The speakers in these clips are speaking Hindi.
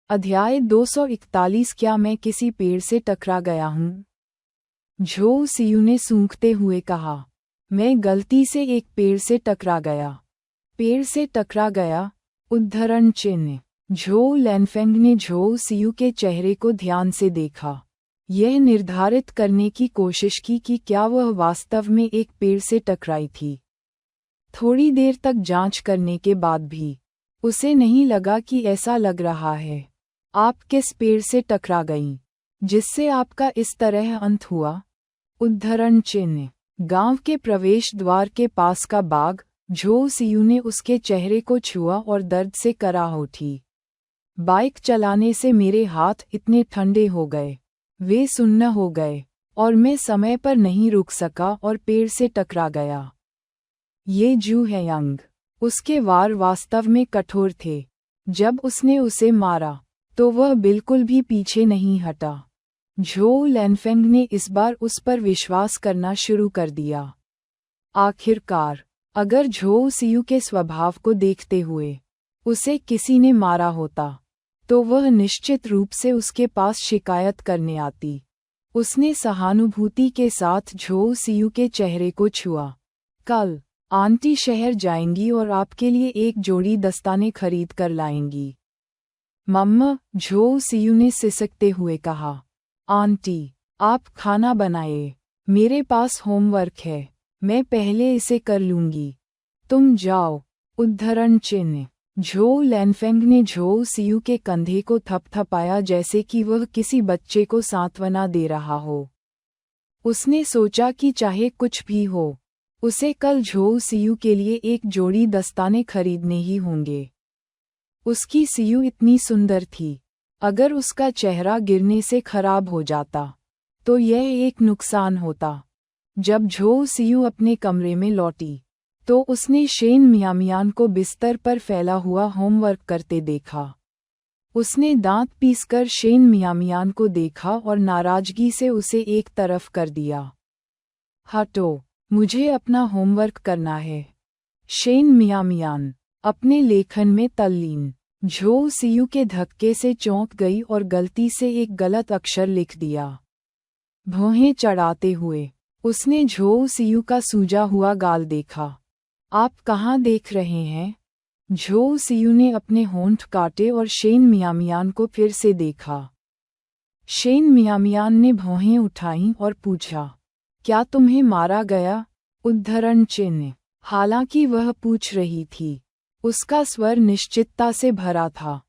अध्याय 241 क्या मैं किसी पेड़ से टकरा गया हूँ? झो सियू ने सूंघते हुए कहा। मैं गलती से एक पेड़ से टकरा गया। पेड़ से टकरा गया? उद्धरण चिन्ह। झो लैनफेंग ने झो सियू के चेहरे को ध्यान से देखा। यह निर्धारित करने की कोशिश की कि क्या वह वास्तव में एक पेड़ से टकराई थी। थोड़ी देर तक जांच करने के बाद भी उसे नहीं लगा कि ऐसा लग रहा है। आप किस पेड़ से टकरा गईं, जिससे आपका इस तरह अंत हुआ? उद्धरण चिन्ह। गांव के प्रवेश द्वार के पास का बाग। झो सियू ने उसके चेहरे को छुआ और दर्द से कराह उठी। बाइक चलाने से मेरे हाथ इतने ठंडे हो गए, वे सुन्न हो गए, और मैं समय पर नहीं रुक सका और पेड़ से टकरा गया। ये जू है यंग। उसके वार वास्तव में कठोर थे। जब उसने उसे मारा तो वह बिल्कुल भी पीछे नहीं हटा। झो लैनफेंग ने इस बार उस पर विश्वास करना शुरू कर दिया। आखिरकार, अगर झो सियू के स्वभाव को देखते हुए उसे किसी ने मारा होता, तो वह निश्चित रूप से उसके पास शिकायत करने आती। उसने सहानुभूति के साथ झो सियू के चेहरे को छुआ। कल आंटी शहर जाएंगी और आपके लिए एक जोड़ी दस्ताने खरीद कर लाएंगी। मम्मा, झो सियू ने सिसकते हुए कहा। आंटी, आप खाना बनाए। मेरे पास होमवर्क है, मैं पहले इसे कर लूंगी। तुम जाओ। उद्धरण चिन्ह। झो लैनफेंग ने झो सियू के कंधे को थपथपाया जैसे कि वह किसी बच्चे को सांत्वना दे रहा हो। उसने सोचा कि चाहे कुछ भी हो, उसे कल झो सियू के लिए एक जोड़ी दस्ताने खरीदने ही होंगे। उसकी सियू इतनी सुंदर थी। अगर उसका चेहरा गिरने से खराब हो जाता तो यह एक नुकसान होता। जब झो सियू अपने कमरे में लौटी तो उसने शेन मियामियान को बिस्तर पर फैला हुआ होमवर्क करते देखा। उसने दांत पीसकर शेन मियामियान को देखा और नाराजगी से उसे एक तरफ कर दिया। हटो, मुझे अपना होमवर्क करना है। शेन मियामियान अपने लेखन में तल्लीन। झो सियू के धक्के से चौंक गई और गलती से एक गलत अक्षर लिख दिया। भौहें चढ़ाते हुए उसने झो सियू का सूजा हुआ गाल देखा। आप कहाँ देख रहे हैं? झो सियू ने अपने होंठ काटे और शेन मियामियान को फिर से देखा। शेन मियामियान ने भौहें उठाईं और पूछा, क्या तुम्हें मारा गया? उद्धरण चिन्ह। हालांकि वह पूछ रही थी, उसका स्वर निश्चितता से भरा था।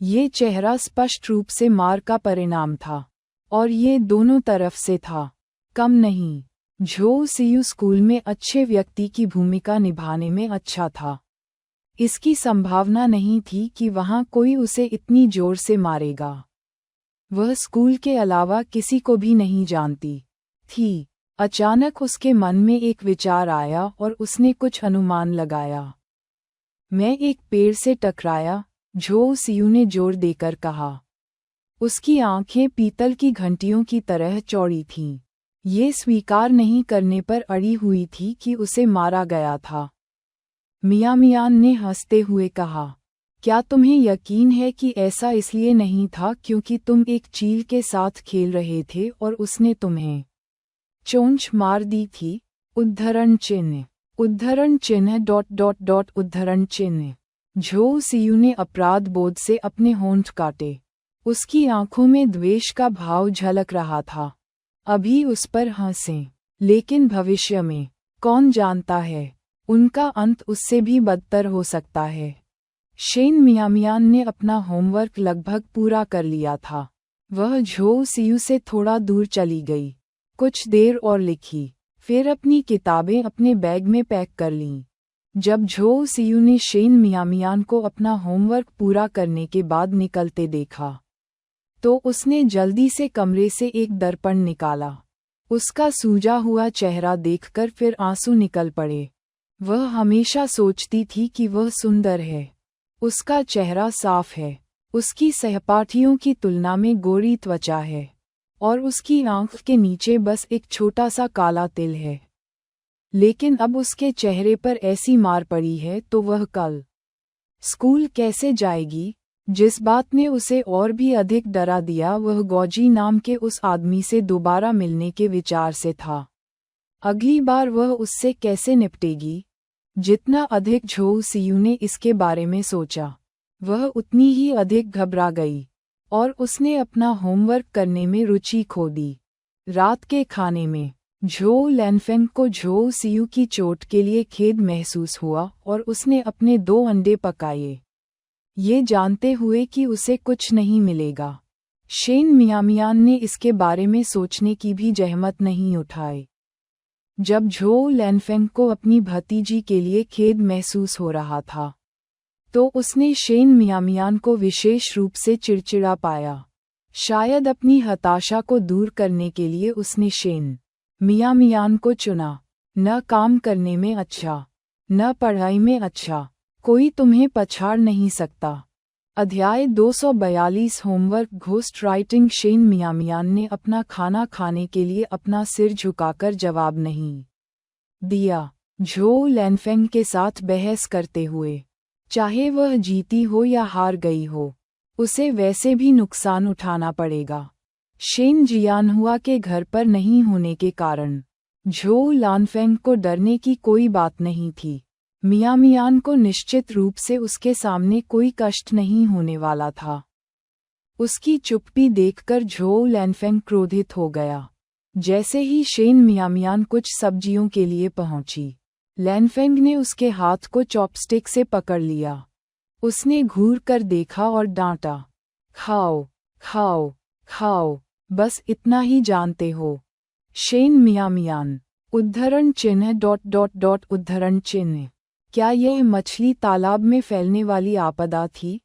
ये चेहरा स्पष्ट रूप से मार का परिणाम था, और ये दोनों तरफ से था। कम नहीं, झो सियू स्कूल में अच्छे व्यक्ति की भूमिका निभाने में अच्छा था। इसकी संभावना नहीं थी कि वहाँ कोई उसे इतनी जोर से मारेगा। वह स्कूल के अलावा किसी को भी नहीं जानती थी। अचानक उसके मन में एक विचार आया और उसने कुछ अनुमान लगाया। मैं एक पेड़ से टकराया, झो सियू ने जोर देकर कहा। उसकी आंखें पीतल की घंटियों की तरह चौड़ी थीं। ये स्वीकार नहीं करने पर अड़ी हुई थी कि उसे मारा गया था। मियामियान ने हंसते हुए कहा, क्या तुम्हें यकीन है कि ऐसा इसलिए नहीं था क्योंकि तुम एक चील के साथ खेल रहे थे और उसने तुम्हें चोंच मार दी थी? उद्धरण चिन्ह। उद्धरण चिन्ह उद्धरण चिन्ह। झो सियू ने अपराध बोध से अपने होंठ काटे। उसकी आंखों में द्वेष का भाव झलक रहा था। अभी उस पर हंसें, लेकिन भविष्य में कौन जानता है, उनका अंत उससे भी बदतर हो सकता है। शेन मियामियान ने अपना होमवर्क लगभग पूरा कर लिया था। वह झो सियू से थोड़ा दूर चली गई, कुछ देर और लिखी, फिर अपनी किताबें अपने बैग में पैक कर लीं। जब झो सियू ने शेन मियामियान को अपना होमवर्क पूरा करने के बाद निकलते देखा, तो उसने जल्दी से कमरे से एक दर्पण निकाला। उसका सूजा हुआ चेहरा देखकर फिर आंसू निकल पड़े। वह हमेशा सोचती थी कि वह सुंदर है। उसका चेहरा साफ है, उसकी सहपाठियों की तुलना में गोरी त्वचा है, और उसकी आंख के नीचे बस एक छोटा सा काला तिल है। लेकिन अब उसके चेहरे पर ऐसी मार पड़ी है तो वह कल स्कूल कैसे जाएगी? जिस बात ने उसे और भी अधिक डरा दिया वह गौजी नाम के उस आदमी से दोबारा मिलने के विचार से था। अगली बार वह उससे कैसे निपटेगी? जितना अधिक झो सियू ने इसके बारे में सोचा, वह उतनी ही अधिक घबरा गई और उसने अपना होमवर्क करने में रुचि खो दी। रात के खाने में झो लैनफेंग को झो सियू की चोट के लिए खेद महसूस हुआ और उसने अपने 2 अंडे पकाए, ये जानते हुए कि उसे कुछ नहीं मिलेगा। शेन मियामियान ने इसके बारे में सोचने की भी जहमत नहीं उठाई। जब झो लैनफेंग को अपनी भतीजी के लिए खेद महसूस हो रहा था, तो उसने शेन मियामियान को विशेष रूप से चिड़चिड़ा पाया। शायद अपनी हताशा को दूर करने के लिए उसने शेन मियामियान को चुना। न काम करने में अच्छा, न पढ़ाई में अच्छा, कोई तुम्हें पछाड़ नहीं सकता। अध्याय 242 होमवर्क घोस्ट राइटिंग। शेन मियामियान ने अपना खाना खाने के लिए अपना सिर झुकाकर जवाब नहीं दिया, झो लैनफेंग के साथ बहस करते हुए। चाहे वह जीती हो या हार गई हो, उसे वैसे भी नुकसान उठाना पड़ेगा। शेन जियानहुआ के घर पर नहीं होने के कारण झो लैनफेंग को डरने की कोई बात नहीं थी। मियामियान को निश्चित रूप से उसके सामने कोई कष्ट नहीं होने वाला था। उसकी चुप्पी देखकर झो लैनफेंग क्रोधित हो गया। जैसे ही शेन मियामियान कुछ सब्जियों के लिए पहुंची, लैनफेंग ने उसके हाथ को चॉपस्टिक से पकड़ लिया। उसने घूर कर देखा और डांटा, खाओ खाओ खाओ, बस इतना ही जानते हो। शेन मियामियान उद्धरण चिन्ह उद्धरण चिन्ह। क्या यह मछली तालाब में फैलने वाली आपदा थी?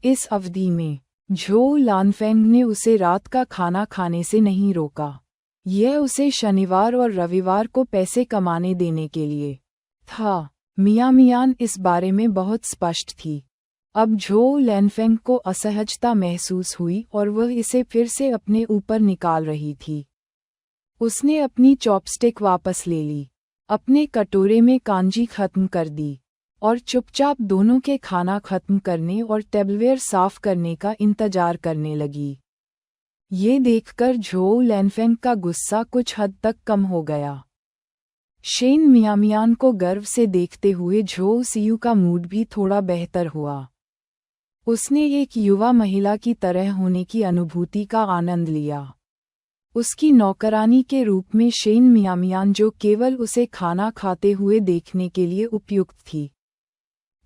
इस अवधि में झो लैनफेंग ने उसे रात का खाना खाने से नहीं रोका। यह उसे शनिवार और रविवार को पैसे कमाने देने के लिए था। मियामियान इस बारे में बहुत स्पष्ट थी। अब झो लैनफेंग को असहजता महसूस हुई और वह इसे फिर से अपने ऊपर निकाल रही थी। उसने अपनी चॉपस्टिक वापस ले ली, अपने कटोरे में कांजी खत्म कर दी और चुपचाप दोनों के खाना खत्म करने और टेबलवेयर साफ करने का इंतजार करने लगी। ये देखकर झो लैनफेंग का गुस्सा कुछ हद तक कम हो गया। शेन मियामियान को गर्व से देखते हुए झो सियू का मूड भी थोड़ा बेहतर हुआ। उसने एक युवा महिला की तरह होने की अनुभूति का आनंद लिया। उसकी नौकरानी के रूप में शेन मियामियान जो केवल उसे खाना खाते हुए देखने के लिए उपयुक्त थी।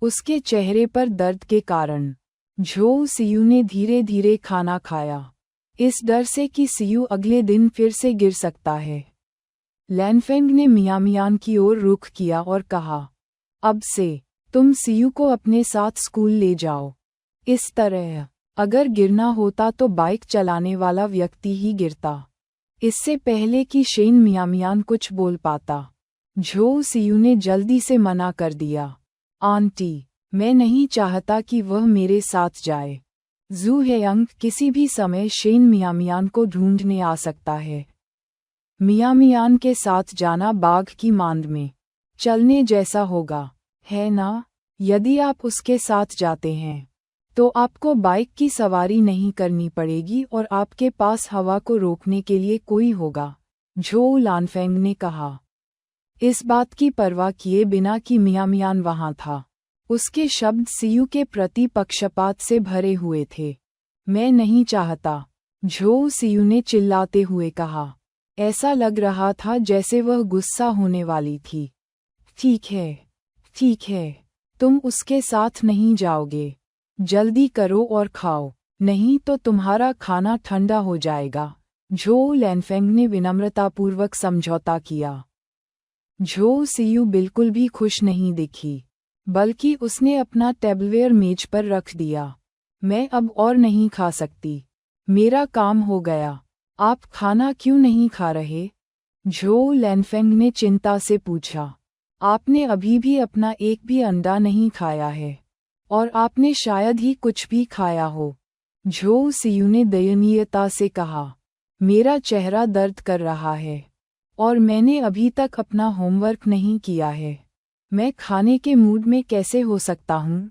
उसके चेहरे पर दर्द के कारण झो सियू ने धीरे धीरे खाना खाया, इस डर से कि सियू अगले दिन फिर से गिर सकता है। लैनफेंग ने मियामियान की ओर रुख किया और कहा, अब से तुम सियू को अपने साथ स्कूल ले जाओ। इस तरह अगर गिरना होता तो बाइक चलाने वाला व्यक्ति ही गिरता। इससे पहले कि शेन मियामियान कुछ बोल पाता, झो सियू ने जल्दी से मना कर दिया, आंटी, मैं नहीं चाहता कि वह मेरे साथ जाए। जू हेयंग किसी भी समय शेन मियामियान को ढूंढने आ सकता है। मियामियान के साथ जाना बाघ की मांद में चलने जैसा होगा, है ना? यदि आप उसके साथ जाते हैं तो आपको बाइक की सवारी नहीं करनी पड़ेगी और आपके पास हवा को रोकने के लिए कोई होगा, झो लैनफेंग ने कहा, इस बात की परवाह किए बिना कि मियामियान वहां था। उसके शब्द सियू के प्रति पक्षपात से भरे हुए थे। मैं नहीं चाहता, झो सियू ने चिल्लाते हुए कहा। ऐसा लग रहा था जैसे वह गुस्सा होने वाली थी। ठीक है, तुम उसके साथ नहीं जाओगे। जल्दी करो और खाओ, नहीं तो तुम्हारा खाना ठंडा हो जाएगा, झो लैनफेंग ने विनम्रतापूर्वक समझौता किया। झो सियू बिल्कुल भी खुश नहीं दिखी, बल्कि उसने अपना टेबलवेयर मेज पर रख दिया। मैं अब और नहीं खा सकती, मेरा काम हो गया। आप खाना क्यों नहीं खा रहे? झो लैनफेंग ने चिंता से पूछा। आपने अभी भी अपना एक भी अंडा नहीं खाया है, और आपने शायद ही कुछ भी खाया हो, झो सियू ने दयनीयता से कहा। मेरा चेहरा दर्द कर रहा है और मैंने अभी तक अपना होमवर्क नहीं किया है। मैं खाने के मूड में कैसे हो सकता हूँ?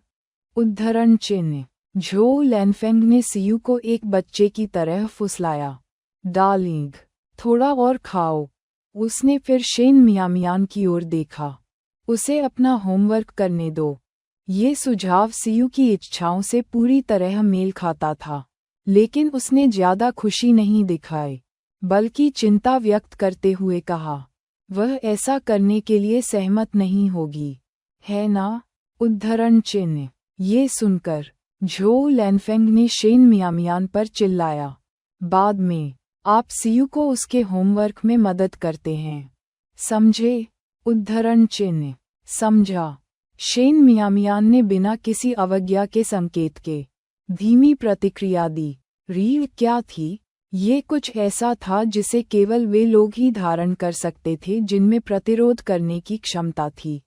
उद्धरण चिन्ह। झो लैनफेंग ने सियू को एक बच्चे की तरह फुसलाया। डार्लिंग, थोड़ा और खाओ। उसने फिर शेन मियामियान की ओर देखा। उसे अपना होमवर्क करने दो। ये सुझाव सियू की इच्छाओं से पूरी तरह मेल खाता था, लेकिन उसने ज्यादा खुशी नहीं दिखाई, बल्कि चिंता व्यक्त करते हुए कहा, वह ऐसा करने के लिए सहमत नहीं होगी, है ना? उद्धरण चिन्ह। ये सुनकर झो लैनफेंग ने शेन मियामियान पर चिल्लाया, बाद में आप सियू को उसके होमवर्क में मदद करते हैं, समझे? उद्धरण चिन्ह। समझा। शेन मियामियान ने बिना किसी अवज्ञा के संकेत के धीमी प्रतिक्रिया दी। रीढ़ क्या थी? ये कुछ ऐसा था जिसे केवल वे लोग ही धारण कर सकते थे जिनमें प्रतिरोध करने की क्षमता थी।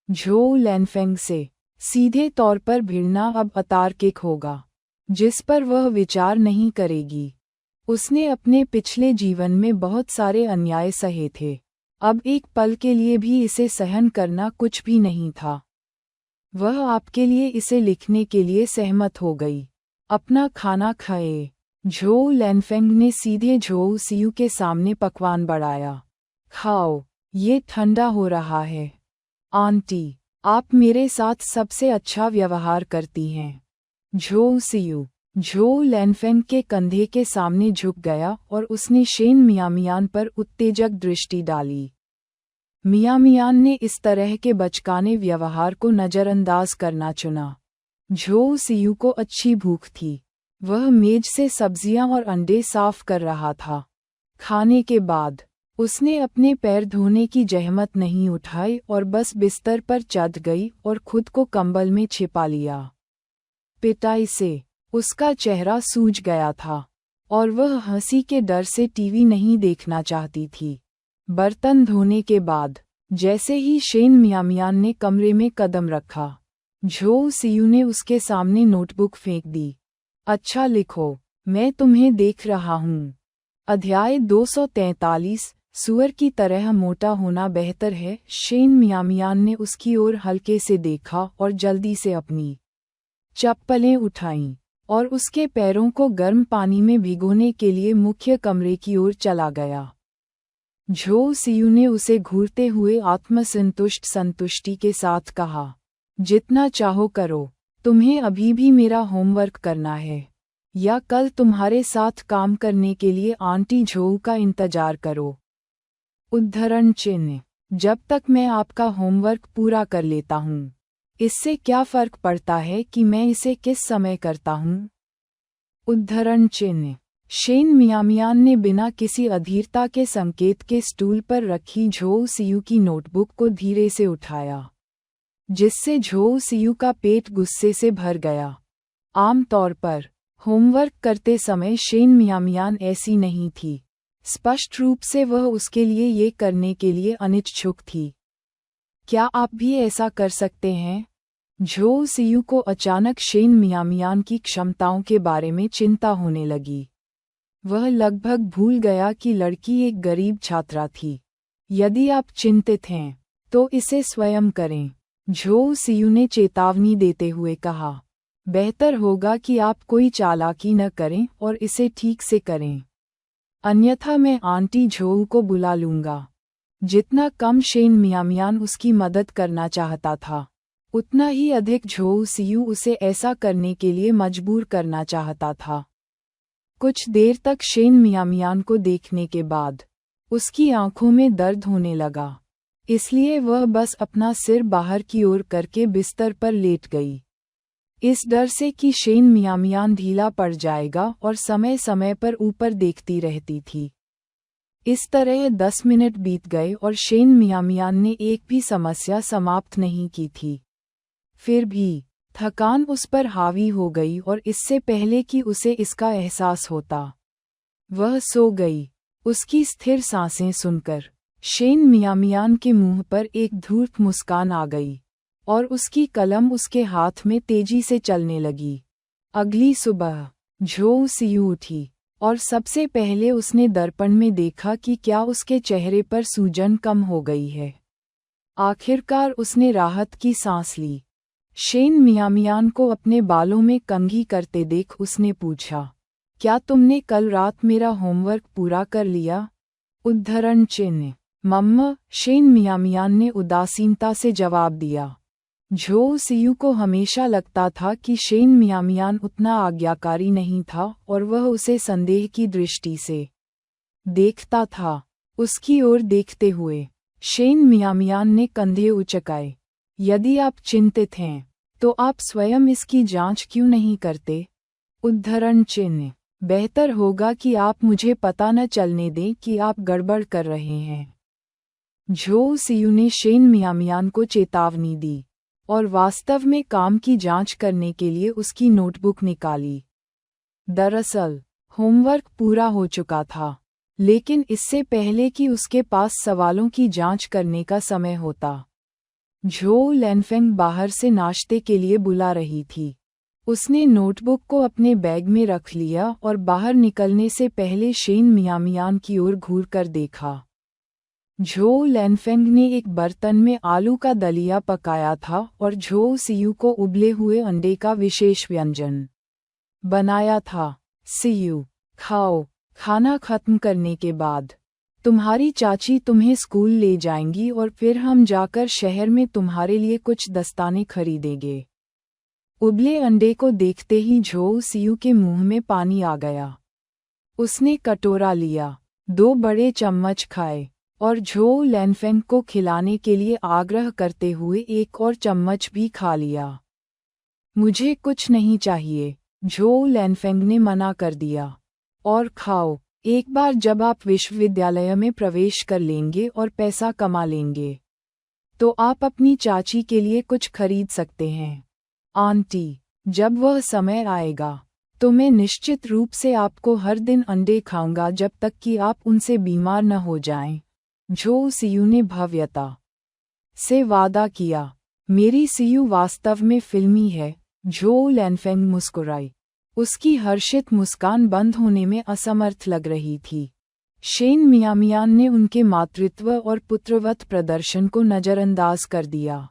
झो लैनफेंग से सीधे तौर पर भिड़ना अब अतार्किक होगा, जिस पर वह विचार नहीं करेगी। उसने अपने पिछले जीवन में बहुत सारे अन्याय सहे थे, अब एक पल के लिए भी इसे सहन करना कुछ भी नहीं था। वह आपके लिए इसे लिखने के लिए सहमत हो गई। अपना खाना खाए। झो लैनफेंग ने सीधे झो सियू के सामने पकवान बढ़ाया। खाओ, ये ठंडा हो रहा है। आंटी, आप मेरे साथ सबसे अच्छा व्यवहार करती हैं। झो सियू झो लैनफेंग के कंधे के सामने झुक गया और उसने शेन मियामियान पर उत्तेजक दृष्टि डाली। मियामियान ने इस तरह के बचकाने व्यवहार को नज़रअंदाज करना चुना। झो सियू को अच्छी भूख थी। वह मेज से सब्जियां और अंडे साफ कर रहा था। खाने के बाद उसने अपने पैर धोने की जहमत नहीं उठाई और बस बिस्तर पर चढ़ गई और खुद को कंबल में छिपा लिया। पिटाई से उसका चेहरा सूज गया था और वह हंसी के डर से टीवी नहीं देखना चाहती थी। बर्तन धोने के बाद जैसे ही शेन मियामियान ने कमरे में कदम रखा, झो सियू ने उसके सामने नोटबुक फेंक दी। अच्छा लिखो, मैं तुम्हें देख रहा हूँ। अध्याय 243 सुअर की तरह मोटा होना बेहतर है। शेन मियामियान ने उसकी ओर हल्के से देखा और जल्दी से अपनी चप्पलें उठाईं और उसके पैरों को गर्म पानी में भिगोने के लिए मुख्य कमरे की ओर चला गया। झो सियू ने उसे घूरते हुए संतुष्टि के साथ कहा, जितना चाहो करो, तुम्हें अभी भी मेरा होमवर्क करना है, या कल तुम्हारे साथ काम करने के लिए आंटी झो का इंतजार करो। उद्धरण चिन्ह। जब तक मैं आपका होमवर्क पूरा कर लेता हूँ, इससे क्या फर्क पड़ता है कि मैं इसे किस समय करता हूँ? उद्धरण चिन्ह। शेन मियामियान ने बिना किसी अधीरता के संकेत के स्टूल पर रखी झो सियू की नोटबुक को धीरे से उठाया, जिससे झो सियू का पेट गुस्से से भर गया। आम तौर पर होमवर्क करते समय शेन मियामियान ऐसी नहीं थी। स्पष्ट रूप से वह उसके लिए ये करने के लिए अनिच्छुक थी। क्या आप भी ऐसा कर सकते हैं? झो सियू को अचानक शेन मियामियान की क्षमताओं के बारे में चिंता होने लगी। वह लगभग भूल गया कि लड़की एक गरीब छात्रा थी। यदि आप चिंतित हैं, तो इसे स्वयं करें, झो सियू ने चेतावनी देते हुए कहा। बेहतर होगा कि आप कोई चालाकी न करें और इसे ठीक से करें, अन्यथा मैं आंटी झो को बुला लूंगा। जितना कम शेन मियामियान उसकी मदद करना चाहता था, उतना ही अधिक झो सियू उसे ऐसा करने के लिए मजबूर करना चाहता था। कुछ देर तक शेन मियामियान को देखने के बाद उसकी आंखों में दर्द होने लगा, इसलिए वह बस अपना सिर बाहर की ओर करके बिस्तर पर लेट गई, इस डर से कि शेन मियामियान ढीला पड़ जाएगा और समय समय पर ऊपर देखती रहती थी। इस तरह 10 मिनट बीत गए और शेन मियामियान ने एक भी समस्या समाप्त नहीं की थी। फिर भी थकान उस पर हावी हो गई और इससे पहले कि उसे इसका एहसास होता, वह सो गई। उसकी स्थिर सांसें सुनकर शेन मियामियान के मुंह पर एक धूर्त मुस्कान आ गई और उसकी कलम उसके हाथ में तेजी से चलने लगी। अगली सुबह झो सियू उठी और सबसे पहले उसने दर्पण में देखा कि क्या उसके चेहरे पर सूजन कम हो गई है। आखिरकार उसने राहत की सांस ली। शेन मियामियान को अपने बालों में कंघी करते देख उसने पूछा, क्या तुमने कल रात मेरा होमवर्क पूरा कर लिया? उद्धरण चिन्ह। मम्मा, शेन मियामियान ने उदासीनता से जवाब दिया। झो सियू को हमेशा लगता था कि शेन मियामियान उतना आज्ञाकारी नहीं था और वह उसे संदेह की दृष्टि से देखता था। उसकी ओर देखते हुए शेन मियामियान ने कंधे उचकाए। यदि आप चिंतित हैं तो आप स्वयं इसकी जांच क्यों नहीं करते? उद्धरण चिन्ह। बेहतर होगा कि आप मुझे पता न चलने दें कि आप गड़बड़ कर रहे हैं। झो सियू ने शेन मियामियान को चेतावनी दी और वास्तव में काम की जांच करने के लिए उसकी नोटबुक निकाली। दरअसल होमवर्क पूरा हो चुका था, लेकिन इससे पहले कि उसके पास सवालों की जांच करने का समय होता, झो लैनफेंग बाहर से नाश्ते के लिए बुला रही थी। उसने नोटबुक को अपने बैग में रख लिया और बाहर निकलने से पहले शेन मियामियान की ओर घूरकर देखा। झो लैनफेंग ने एक बर्तन में आलू का दलिया पकाया था और झो सियू को उबले हुए अंडे का विशेष व्यंजन बनाया था। सियू, खाओ। खाना खत्म करने के बाद तुम्हारी चाची तुम्हें स्कूल ले जाएंगी और फिर हम जाकर शहर में तुम्हारे लिए कुछ दस्ताने खरीदेंगे। उबले अंडे को देखते ही झो सियू के मुंह में पानी आ गया। उसने कटोरा लिया, 2 बड़े चम्मच खाए और झो लैनफेंग को खिलाने के लिए आग्रह करते हुए एक और चम्मच भी खा लिया। मुझे कुछ नहीं चाहिए, झो लैनफेंग ने मना कर दिया। और खाओ, एक बार जब आप विश्वविद्यालय में प्रवेश कर लेंगे और पैसा कमा लेंगे तो आप अपनी चाची के लिए कुछ खरीद सकते हैं। आंटी, जब वह समय आएगा तो मैं निश्चित रूप से आपको हर दिन अंडे खाऊंगा जब तक कि आप उनसे बीमार न हो जाएं। झो सियू ने भव्यता से वादा किया। मेरी सियू वास्तव में फिल्मी है, झो लैनफेंग मुस्कुराई। उसकी हर्षित मुस्कान बंद होने में असमर्थ लग रही थी। शेन मियामियान ने उनके मातृत्व और पुत्रवत प्रदर्शन को नज़रअंदाज कर दिया,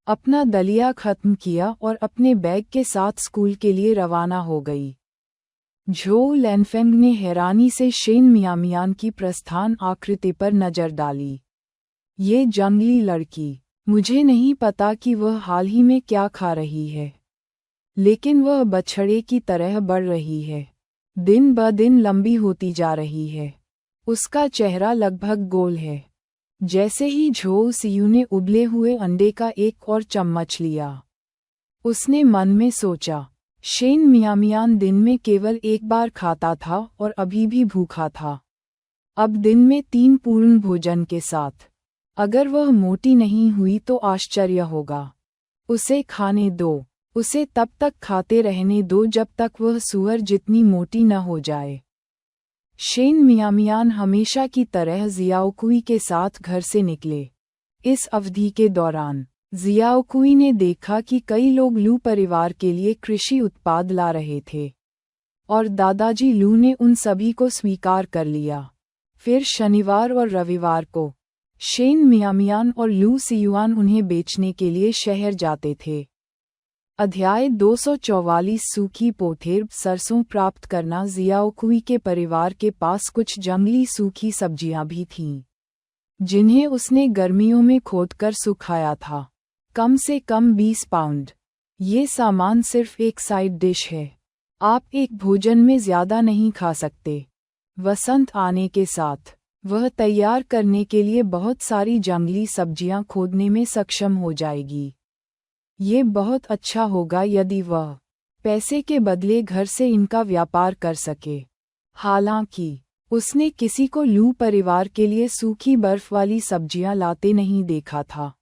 अपना दलिया खत्म किया और अपने बैग के साथ स्कूल के लिए रवाना हो गई। झो लैनफेंग ने हैरानी से शेन मियामियान की प्रस्थान आकृति पर नजर डाली। ये जंगली लड़की, मुझे नहीं पता कि वह हाल ही में क्या खा रही है, लेकिन वह बछड़े की तरह बढ़ रही है, दिन ब दिन लंबी होती जा रही है। उसका चेहरा लगभग गोल है। जैसे ही झो सियू ने उबले हुए अंडे का एक और चम्मच लिया, उसने मन में सोचा, शेन मियामियान दिन में केवल एक बार खाता था और अभी भी भूखा था। अब दिन में 3 पूर्ण भोजन के साथ अगर वह मोटी नहीं हुई तो आश्चर्य होगा। उसे खाने दो, उसे तब तक खाते रहने दो जब तक वह सूअर जितनी मोटी न हो जाए। शेन मियामियान हमेशा की तरह जियाओकुई के साथ घर से निकले। इस अवधि के दौरान जियाओकुई ने देखा कि कई लोग लू परिवार के लिए कृषि उत्पाद ला रहे थे और दादाजी लू ने उन सभी को स्वीकार कर लिया। फिर शनिवार और रविवार को शेन मियामियान और लू सियुआन उन्हें बेचने के लिए शहर जाते थे। अध्याय 244 सूखी पोथेर सरसों प्राप्त करना। जियाओकुई के परिवार के पास कुछ जंगली सूखी सब्जियां भी थीं, जिन्हें उसने गर्मियों में खोदकर सुखाया था। कम से कम 20 पाउंड। ये सामान सिर्फ एक साइड डिश है, आप एक भोजन में ज्यादा नहीं खा सकते। वसंत आने के साथ वह तैयार करने के लिए बहुत सारी जंगली सब्जियां खोदने में सक्षम हो जाएगी। ये बहुत अच्छा होगा यदि वह पैसे के बदले घर से इनका व्यापार कर सके। हालांकि उसने किसी को लू परिवार के लिए सूखी बर्फ वाली सब्जियां लाते नहीं देखा था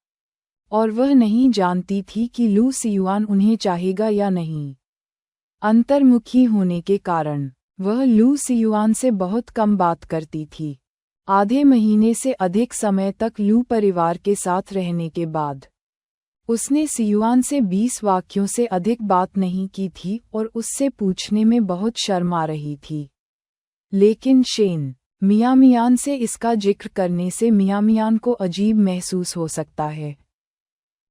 और वह नहीं जानती थी कि लू सियुआन उन्हें चाहेगा या नहीं। अंतर्मुखी होने के कारण वह लू सियुआन से बहुत कम बात करती थी। आधे महीने से अधिक समय तक लू परिवार के साथ रहने के बाद उसने सियुआन से 20 वाक्यों से अधिक बात नहीं की थी और उससे पूछने में बहुत शर्म आ रही थी। लेकिन शेन मियामियान से इसका जिक्र करने से मियामियान को अजीब महसूस हो सकता है।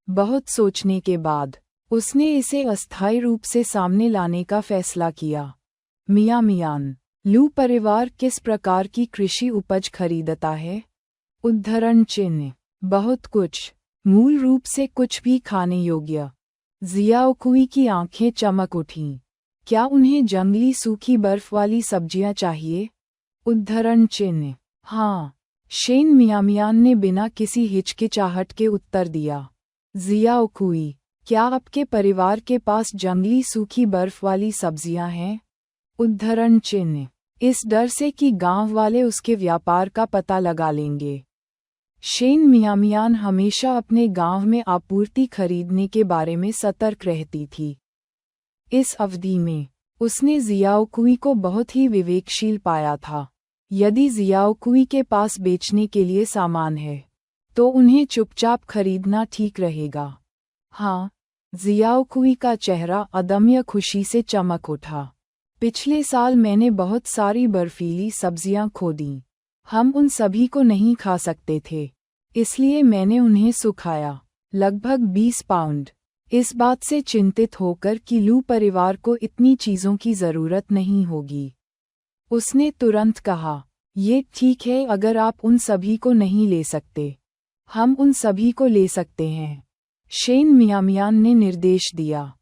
बहुत सोचने के बाद उसने इसे अस्थायी रूप से सामने लाने का फैसला किया। मियाँ मियान, लू परिवार किस प्रकार की कृषि उपज खरीदता है? उद्धरण चिन्ह, बहुत कुछ, मूल रूप से कुछ भी खाने योग्य। जियाओकुई की आंखें चमक उठीं। क्या उन्हें जंगली सूखी बर्फ वाली सब्जियां चाहिए? उद्धरण चिन्ह, हाँ। शेन मियामियान ने बिना किसी हिचकिचाहट के उत्तर दिया। जियाओकुई, क्या आपके परिवार के पास जंगली सूखी बर्फ वाली सब्जियां हैं? उद्धरण चिन्ह, इस डर से कि गांव वाले उसके व्यापार का पता लगा लेंगे। शेन मियामियान हमेशा अपने गांव में आपूर्ति खरीदने के बारे में सतर्क रहती थी। इस अवधि में उसने जियाओकुई को बहुत ही विवेकशील पाया था। यदि जियाओकुई के पास बेचने के लिए सामान है तो उन्हें चुपचाप खरीदना ठीक रहेगा। हाँ, जियाओकुई का चेहरा अदम्य खुशी से चमक उठा। पिछले साल मैंने बहुत सारी बर्फीली सब्जियां खो दीं। हम उन सभी को नहीं खा सकते थे, इसलिए मैंने उन्हें सुखाया, लगभग 20 पाउंड। इस बात से चिंतित होकर कि लू परिवार को इतनी चीज़ों की ज़रूरत नहीं होगी, उसने तुरंत कहा, ये ठीक है अगर आप उन सभी को नहीं ले सकते, हम उन सभी को ले सकते हैं। शेन मियामियान ने निर्देश दिया,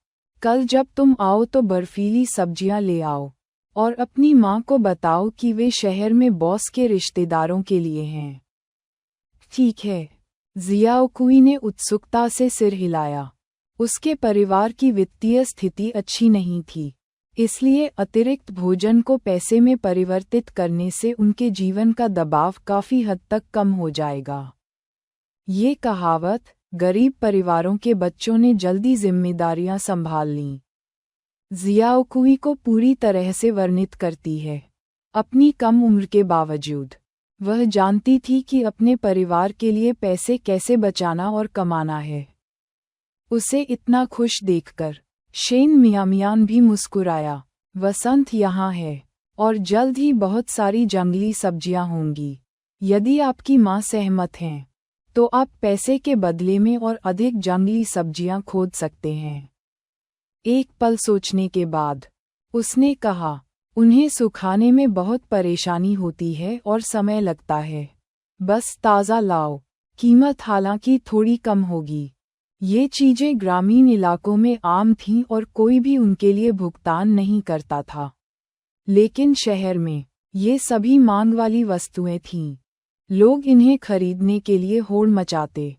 कल जब तुम आओ तो बर्फीली सब्जियां ले आओ और अपनी माँ को बताओ कि वे शहर में बॉस के रिश्तेदारों के लिए हैं। ठीक है। जियाओकुई ने उत्सुकता से सिर हिलाया। उसके परिवार की वित्तीय स्थिति अच्छी नहीं थी, इसलिए अतिरिक्त भोजन को पैसे में परिवर्तित करने से उनके जीवन का दबाव काफी हद तक कम हो जाएगा। ये कहावत गरीब परिवारों के बच्चों ने जल्दी जिम्मेदारियां संभाल लीं, जियाओकुई को पूरी तरह से वर्णित करती है। अपनी कम उम्र के बावजूद वह जानती थी कि अपने परिवार के लिए पैसे कैसे बचाना और कमाना है। उसे इतना खुश देखकर शेन मियामियान भी मुस्कुराया। वसंत यहाँ है और जल्द ही बहुत सारी जंगली सब्जियां होंगी। यदि आपकी माँ सहमत हैं तो आप पैसे के बदले में और अधिक जंगली सब्जियां खोद सकते हैं। एक पल सोचने के बाद उसने कहा, उन्हें सुखाने में बहुत परेशानी होती है और समय लगता है। बस ताज़ा लाओ। कीमत हालांकि थोड़ी कम होगी। ये चीज़ें ग्रामीण इलाकों में आम थीं और कोई भी उनके लिए भुगतान नहीं करता था। लेकिन शहर में ये सभी मांग वाली वस्तुएं थीं। लोग इन्हें खरीदने के लिए होड़ मचाते।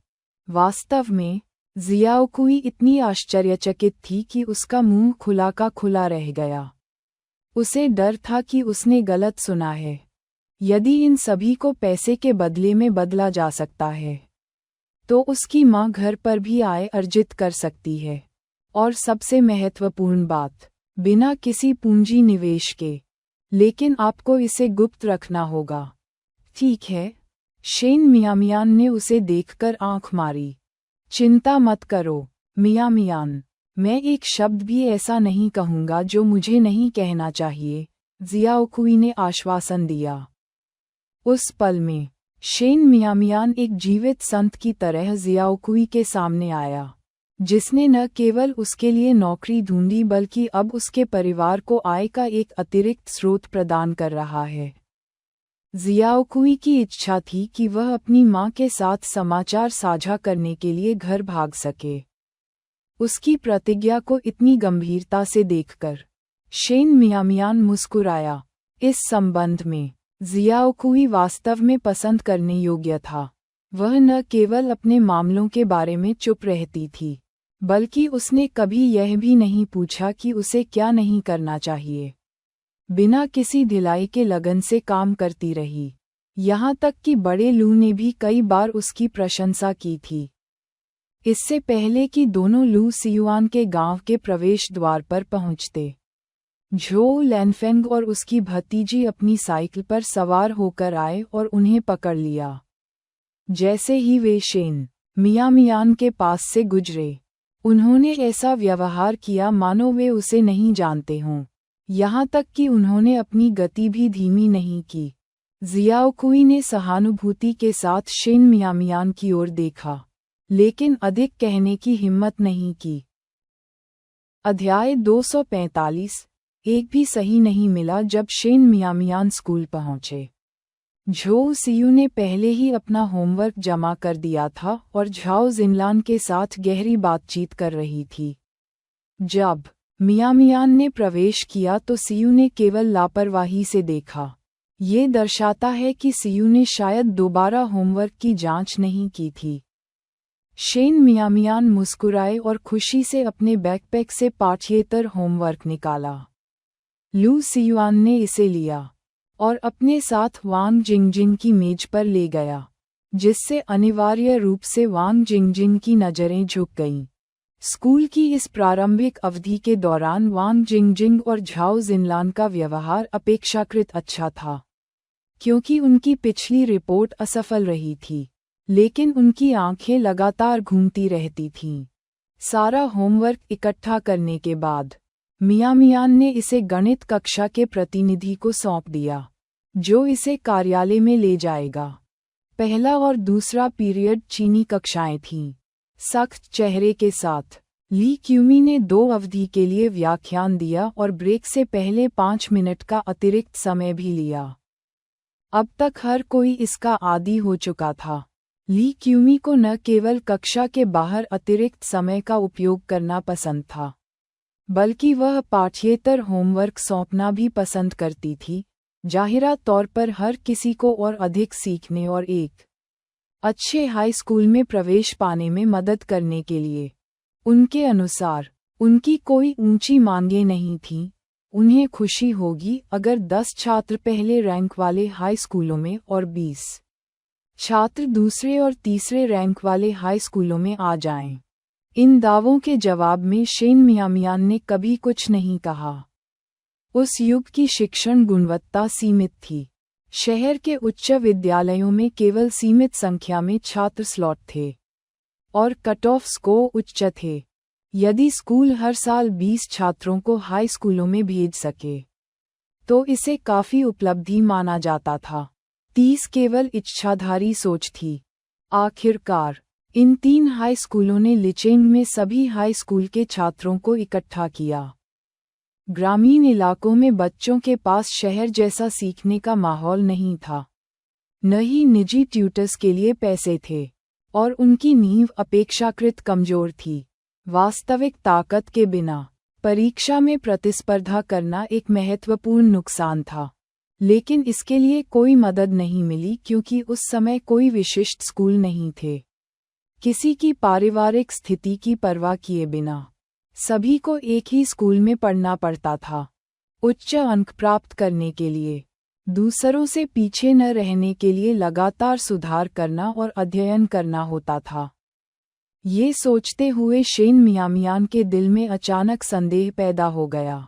वास्तव में जियाओकुई इतनी आश्चर्यचकित थी कि उसका मुंह खुला का खुला रह गया। उसे डर था कि उसने गलत सुना है। यदि इन सभी को पैसे के बदले में बदला जा सकता है तो उसकी माँ घर पर भी आय अर्जित कर सकती है, और सबसे महत्वपूर्ण बात, बिना किसी पूंजी निवेश के। लेकिन आपको इसे गुप्त रखना होगा। ठीक है? शेन मियामियान ने उसे देखकर आंख मारी। चिंता मत करो, मियामियान, मैं एक शब्द भी ऐसा नहीं कहूँगा जो मुझे नहीं कहना चाहिए, जियाओकुई ने आश्वासन दिया। उस पल में शेन मियामियान एक जीवित संत की तरह जियाओकुई के सामने आया, जिसने न केवल उसके लिए नौकरी ढूंढी बल्कि अब उसके परिवार को आय का एक अतिरिक्त स्रोत प्रदान कर रहा है। जियाओकुई की इच्छा थी कि वह अपनी माँ के साथ समाचार साझा करने के लिए घर भाग सके। उसकी प्रतिज्ञा को इतनी गंभीरता से देखकर शेन मियामियान मुस्कुराया। इस संबंध में जियाओकुई वास्तव में पसंद करने योग्य था। वह न केवल अपने मामलों के बारे में चुप रहती थी, बल्कि उसने कभी यह भी नहीं पूछा कि उसे क्या नहीं करना चाहिए। बिना किसी ढिलाई के लगन से काम करती रही, यहाँ तक कि बड़े लू ने भी कई बार उसकी प्रशंसा की थी। इससे पहले कि दोनों लू सियुआन के गांव के प्रवेश द्वार पर पहुंचते, झो लैनफेंग और उसकी भतीजी अपनी साइकिल पर सवार होकर आए और उन्हें पकड़ लिया। जैसे ही वे शेन मियामियान के पास से गुजरे, उन्होंने ऐसा व्यवहार किया मानो वे उसे नहीं जानते हों। यहाँ तक कि उन्होंने अपनी गति भी धीमी नहीं की। जियाओकुई ने सहानुभूति के साथ शेन मियामियान की ओर देखा, लेकिन अधिक कहने की हिम्मत नहीं की। अध्याय 245। एक भी सही नहीं मिला जब शेन मियामियान स्कूल पहुंचे। झो सियू ने पहले ही अपना होमवर्क जमा कर दिया था और झाओ जिनलान के साथ गहरी बातचीत कर रही थी। जब मियामियान ने प्रवेश किया तो सियू ने केवल लापरवाही से देखा। ये दर्शाता है कि सियू ने शायद दोबारा होमवर्क की जांच नहीं की थी। शेन मियामियान मुस्कुराए और खुशी से अपने बैकपैक से पाठ्येतर होमवर्क निकाला। लू सियुआन ने इसे लिया और अपने साथ वांग जिंगजिंग की मेज पर ले गया, जिससे अनिवार्य रूप से वांग जिंगजिंग की नज़रें झुक गईं। स्कूल की इस प्रारंभिक अवधि के दौरान वांग जिंगजिंग और झाओ जिनलान का व्यवहार अपेक्षाकृत अच्छा था, क्योंकि उनकी पिछली रिपोर्ट असफल रही थी, लेकिन उनकी आंखें लगातार घूमती रहती थीं। सारा होमवर्क इकट्ठा करने के बाद मियामियान ने इसे गणित कक्षा के प्रतिनिधि को सौंप दिया, जो इसे कार्यालय में ले जाएगा। पहला और दूसरा पीरियड चीनी कक्षाएं थीं। सख्त चेहरे के साथ ली क्यूमी ने 2 अवधि के लिए व्याख्यान दिया और ब्रेक से पहले 5 मिनट का अतिरिक्त समय भी लिया। अब तक हर कोई इसका आदी हो चुका था। ली क्यूमी को न केवल कक्षा के बाहर अतिरिक्त समय का उपयोग करना पसंद था, बल्कि वह पाठ्येतर होमवर्क सौंपना भी पसंद करती थी, जाहिरा तौर पर हर किसी को और अधिक सीखने और एक अच्छे हाई स्कूल में प्रवेश पाने में मदद करने के लिए। उनके अनुसार उनकी कोई ऊंची मांगें नहीं थीं। उन्हें खुशी होगी अगर 10 छात्र पहले रैंक वाले हाई स्कूलों में और 20 छात्र दूसरे और तीसरे रैंक वाले हाई स्कूलों में आ जाएं। इन दावों के जवाब में शेन मियामियान ने कभी कुछ नहीं कहा। उस युग की शिक्षण गुणवत्ता सीमित थी। शहर के उच्च विद्यालयों में केवल सीमित संख्या में छात्र स्लॉट थे और कट ऑफ स्कोर उच्च थे। यदि स्कूल हर साल 20 छात्रों को हाई स्कूलों में भेज सके, तो इसे काफ़ी उपलब्धि माना जाता था। 30 केवल इच्छाधारी सोच थी। आखिरकार इन 3 हाई स्कूलों ने लिचेंग में सभी हाई स्कूल के छात्रों को इकट्ठा किया। ग्रामीण इलाकों में बच्चों के पास शहर जैसा सीखने का माहौल नहीं था, न ही निजी ट्यूटर्स के लिए पैसे थे, और उनकी नींव अपेक्षाकृत कमजोर थी। वास्तविक ताकत के बिना परीक्षा में प्रतिस्पर्धा करना एक महत्वपूर्ण नुकसान था, लेकिन इसके लिए कोई मदद नहीं मिली क्योंकि उस समय कोई विशिष्ट स्कूल नहीं थे। किसी की पारिवारिक स्थिति की परवाह किए बिना सभी को एक ही स्कूल में पढ़ना पड़ता था। उच्च अंक प्राप्त करने के लिए, दूसरों से पीछे न रहने के लिए लगातार सुधार करना और अध्ययन करना होता था। ये सोचते हुए शेन मियामियान के दिल में अचानक संदेह पैदा हो गया।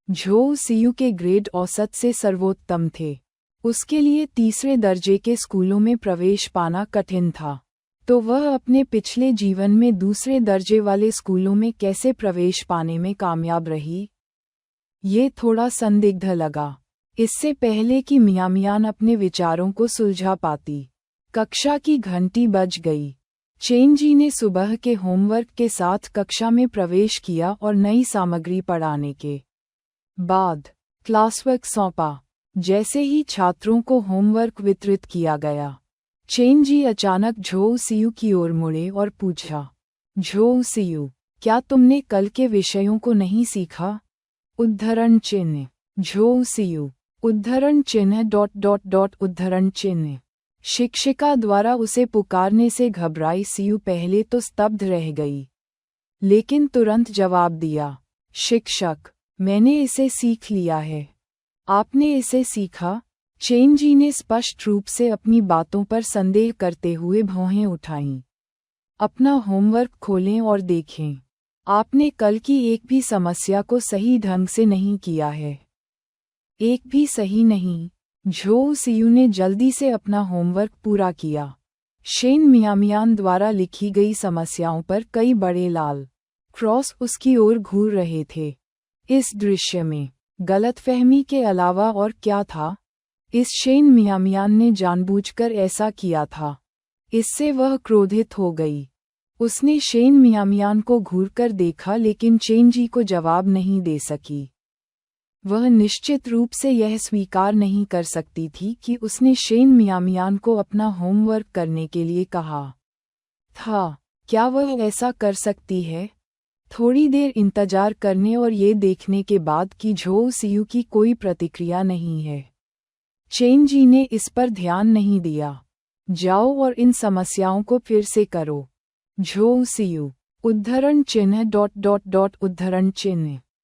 झो सियू के ग्रेड औसत से सर्वोत्तम थे। उसके लिए तीसरे दर्जे के स्कूलों में प्रवेश पाना कठिन था, तो वह अपने पिछले जीवन में दूसरे दर्जे वाले स्कूलों में कैसे प्रवेश पाने में कामयाब रही? ये थोड़ा संदिग्ध लगा। इससे पहले कि मियामियान अपने विचारों को सुलझा पाती, कक्षा की घंटी बज गई। चेंजी ने सुबह के होमवर्क के साथ कक्षा में प्रवेश किया और नई सामग्री पढ़ाने के बाद क्लासवर्क सौंपा। जैसे ही छात्रों को होमवर्क वितरित किया गया, चेंजी अचानक झो सियू की ओर मुड़े और पूछा, झो सियू, क्या तुमने कल के विषयों को नहीं सीखा? उद्धरण चिन्ह। झो सियू उद्धरण चिन्ह ... उद्धरण चिन्ह। शिक्षिका द्वारा उसे पुकारने से घबराई सियू पहले तो स्तब्ध रह गई, लेकिन तुरंत जवाब दिया, शिक्षक, मैंने इसे सीख लिया है। आपने इसे सीखा? चेंजी ने स्पष्ट रूप से अपनी बातों पर संदेह करते हुए भौहें उठाईं। अपना होमवर्क खोलें और देखें। आपने कल की एक भी समस्या को सही ढंग से नहीं किया है। एक भी सही नहीं। झो सियू ने जल्दी से अपना होमवर्क पूरा किया। शेन मियामियान द्वारा लिखी गई समस्याओं पर कई बड़े लाल क्रॉस उसकी ओर घूर रहे थे। इस दृश्य में गलतफहमी के अलावा और क्या था? इस शेन मियामियान ने जानबूझकर ऐसा किया था। इससे वह क्रोधित हो गई। उसने शेन मियामियान को घूरकर देखा लेकिन चेन जी को जवाब नहीं दे सकी। वह निश्चित रूप से यह स्वीकार नहीं कर सकती थी कि उसने शेन मियामियान को अपना होमवर्क करने के लिए कहा था। क्या वह ऐसा कर सकती है? थोड़ी देर इंतजार करने और ये देखने के बाद कि झोउ सियू की कोई प्रतिक्रिया नहीं है, चेन जी ने इस पर ध्यान नहीं दिया। जाओ और इन समस्याओं को फिर से करो। झोउ सियू उद्धरण चिन्ह .. उद्धरण चिन्ह